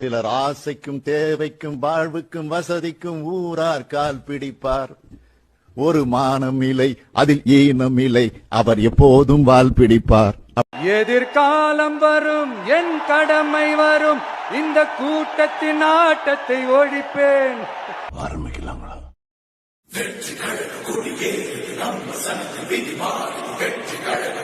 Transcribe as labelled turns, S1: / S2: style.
S1: சிலர் ஆசைக்கும் தேவைக்கும் வாழ்வுக்கும் வசதிக்கும் ஊரார் கால் பிடிப்பார். ஒரு மானம் இல்லை, அதில் ஈனம் இல்லை, அவர் எப்போதும் வால் பிடிப்பார்.
S2: எதிர்காலம் வரும், என் கடமை வரும், இந்த கூட்டத்தின் ஆட்டத்தை ஒழிப்பேன்.
S1: ஆரம்பிக்கலாங்களா?
S3: வெற்றி கழக கொடியே நம்ம சனத்தில் விதி மாறி வெற்றி கழக